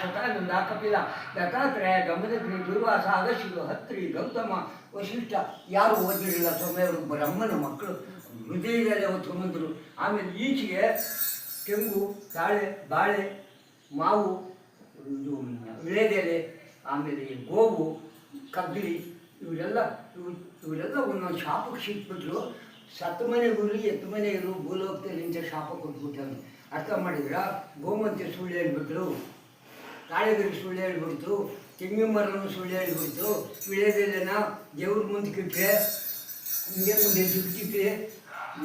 ಶತಾನಂದ ಕಪಿಲ ದತ್ತಾತ್ರೇಯ ಗಮನಗ್ರಿ ದುರ್ವಾಸ ಅಗಶಿಲು ಹತ್ರಿ ಗೌತಮ ವಶಿಷ್ಠ ಯಾರು ಓದಿರಲಿಲ್ಲ ಸ್ವಾಮಿಯವರು ಬ್ರಹ್ಮನ ಮಕ್ಕಳು ಹೃದಯದಲ್ಲಿ ಅವತ್ತು ಬಂದರು. ಆಮೇಲೆ ಈಚೆಗೆ ತೆಂಗು ತಾಳೆ ಬಾಳೆ ಮಾವು ಇದು ವಿಳೆದೆಲೆ ಆಮೇಲೆ ಗೋವು ಕಗ್ಗಲಿ ಇವರೆಲ್ಲ ಒಂದೊಂದು ಶಾಪಕ್ಕೆ ಸಿಕ್ಬಿಟ್ರು. ಸತ್ತ ಮನೆ ಗುರಿ ಎತ್ತು ಮನೆ ಇರು ಭೂಲೋಕದಲ್ಲಿ ಇಂಥ ಶಾಪ ಕೊಟ್ಬಿಟ್ಟು ಅರ್ಥ ಮಾಡಿದ್ರ. ಗೋಮಂತೆ ಸುಳ್ಳು ಹೇಳ್ಬಿಟ್ರು, ತಾಳೆಗರಿಗೆ ಸುಳ್ಳು ಹೇಳ್ಬಿಡ್ತು, ತೆಂಗಿನ ಮರನು ಸುಳ್ಳು ಹೇಳ್ಬಿಡ್ತು, ವಿಳೆದೆಲೆನ ದೇವ್ರ ಮುಂದಕ್ಕಿಟ್ರೆ ಹಿಂಗೆ ಮುಂದೆ ಜುಟ್ಟಿಟ್ರೆ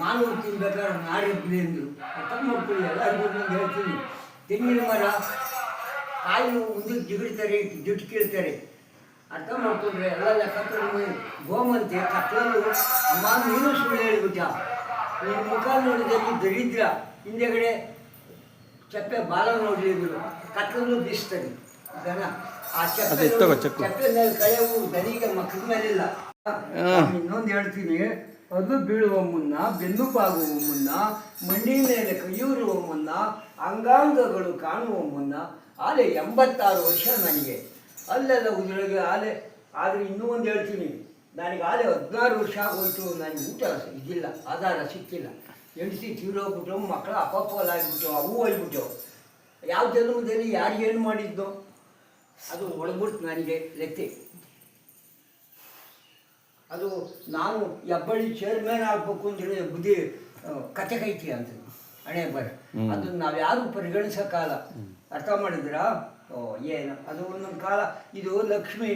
ಮಾನವ ತಿನ್ಬೇಕಾದ್ರೆ ನಾರೆಬ್ಬಲಿ ಅಂದರು. ಅರ್ಥ ಮಾಡ್ಕೊಳ್ಳಿ, ಎಲ್ಲರಿಗೂ ನಾನು ಹೇಳ್ತೀನಿ. ತೆಂಗಿನ ಮರ ಕಾಯಿ ಮುಂದಕ್ಕೆ ಜಿಗಿಡ್ತಾರೆ, ಜುಟ್ಟು ಕೀಳ್ತಾರೆ. ಅರ್ಥ ಮಾಡ್ಕೊಂಡ್ರೆ ಎಲ್ಲ ಲೆಕ್ಕ. ಗೋಮಂತೆ ಕತ್ತಲಲ್ಲೂ ಅಮ್ಮ ನೀನು ಸುಳ್ಳು ಹೇಳ್ಬಿಟ್ಟ, ನಿನ್ನ ಮುಖ ನೋಡಿದ್ರೆ ನೀನು ದರಿದ್ರ, ಹಿಂದೆಗಡೆ ಚಪ್ಪೆ ಬಾಲ ನೋಡಲಿದ್ರು, ಕತ್ತಲನ್ನು ಬೀಸ್ತದೆ ದನ. ಆ ಚಪ್ಪೆ ಚಪ್ಪೆ ಮೇಲೆ ಕಳೆವು ದನಿಗೆ ಮಕ್ಕಳ ಮೇಲಿಲ್ಲ. ಇನ್ನೊಂದು ಹೇಳ್ತೀನಿ, ಅದು ಬೀಳುವ ಮುನ್ನ, ಬೆನ್ನು ಬಾಗುವ ಮುನ್ನ, ಮಣ್ಣಿನ ಮೇಲೆ ಕೈಯೂರುವ ಮುನ್ನ, ಅಂಗಾಂಗಗಳು ಕಾಣುವ ಮುನ್ನ. ಆಲೆ 86 ವರ್ಷ ನನಗೆ, ಅಲ್ಲೆಲ್ಲ ಉದ್ರೊಳಗೆ ಆಲೆ. ಆದರೆ ಇನ್ನೂ ಒಂದು ಹೇಳ್ತೀನಿ, ನನಗೆ ಆಲೆ 16 ವರ್ಷ ಆಗೋಯ್ತು. ನನಗೆ ಊಟ ಇದಿಲ್ಲ, ಆಧಾರ ಸಿಕ್ಕಿಲ್ಲ. ಹೆಂಡತಿ ತೀರೋಗ್ಬಿಟ್ಟು, ಮಕ್ಕಳು ಅಪಪ್ಪಲಾಗ್ಬಿಟ್ಟು, ಅವು ಹೋಗ್ಬಿಟ್ಟು. ಯಾವ ಜನ್ಮದಲ್ಲಿ ಯಾರಿಗೇನು ಮಾಡಿದ್ದು ಅದು ಒಳಗ್ಬಿಟ್ಟು ನನಗೆ ಲೆತ್ತೆ. ಅದು ನಾನು ಹೆಬ್ಬಳ್ಳಿ ಚೇರ್ಮನ್ ಆಗಬೇಕು ಅಂದರೆ ಬುದ್ಧಿ ಕತೆ ಕೈತಿ ಅಂತ ಹಣೆ ಬರ. ಅದನ್ನು ನಾವು ಯಾರು ಪರಿಗಣಿಸೋಕ್ಕಾಗಲ್ಲ. ಅರ್ಥ ಮಾಡಿದ್ರಾ? ಏನು ಅದು ಒಂದೊಂದು ಕಾಲ. ಇದು ಲಕ್ಷ್ಮಿ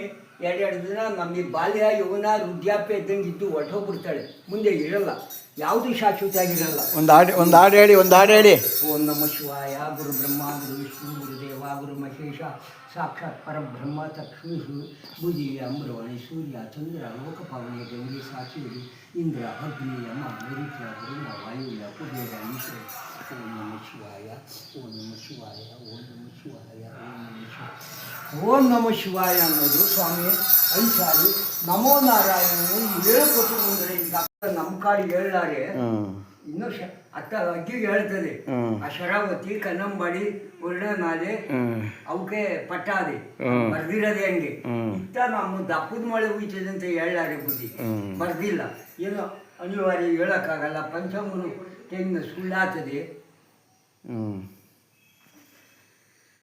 2 ದಿನ ನಮಗೆ ಬಾಲ್ಯ ಯೌವನ ವೃದ್ಧಾಪ್ಯ ಇದ್ದಂಗೆ ಇದ್ದು ಹೊರಟೋಗ್ಬಿಡ್ತಾಳೆ, ಮುಂದೆ ಇರಲ್ಲ. ಯಾವುದು ಶಾಶ್ವತ ಆಗಿರಲ್ಲ. ಒಂದು ಹಾಡು ಹೇಳಿ. ಓಂ ನಮಃ ಶಿವಾಯ. ಗುರು ಬ್ರಹ್ಮ ಗುರು ವಿಷ್ಣು ಗುರುದೇವ ಗುರು ಮಹೇಶ ಸಾಕ್ಷಾತ್ ಪರಬ್ರಹ್ಮ ತಕ್ಷು ಭುಜಿ ಅಮ್ರವಣಿ ಸೂರ್ಯ ಚಂದ್ರ ಲೋಕಪಾವನಿ ಗಂಗೆ ಸಾಕ್ಷಿ ಇಂದ್ರ ಅಗ್ನಿ ಯಮ ನೈಋತ್ಯ ವರುಣ ವಾಯುವ್ಯ ಕುಬೇರ ಈಶ್ವರ. ಓಂ ನಮಃ ಶಿವಾಯ, ಓಂ ನಮಃ ಶಿವಾಯ, ಓಂ ನಮಃ ಶಿವಾಯ, ಓಂ ನಮಃ ಶಿವಾಯ. ಓಂ ನಮಃ ಶಿವಾಯ ಅನ್ನೋದು ಸ್ವಾಮಿ ಐಸಾರಿ ನಮೋ ನಾರಾಯಣನು ಹೇಳ್ಕೊಟ್ಟು ಮುಂದೆ ನಮ್ಮ ಕಾಡಿ ಹೇಳಾರೆ. ಇನ್ನೂ ಅತ್ತ ಅಗ್ಗಿಗೆ ಹೇಳ್ತದೆ. ಆ ಶರಾವತಿ ಕನ್ನಂಬಾಡಿ ವರ್ಣನಾದೆ ಅವಕ್ಕೆ ಪಟ್ಟಾದೆ ಬರ್ದಿರೋದೆ ಹಂಗೆ. ಇತ್ತ ನಮ್ಮ ದಪ್ಪದ ಮಳೆ ಹುಯ್ತದೆ ಅಂತ ಹೇಳಾರೆ ಬುದ್ಧಿ, ಬರ್ದಿಲ್ಲ. ಏನೋ ಅನಿವಾರ್ಯ ಹೇಳೋಕ್ಕಾಗಲ್ಲ. ಪಂಚಾಂಗನು ತೆಂಗಿನ ಸುಳ್ಳಾಗ್ತದೆ.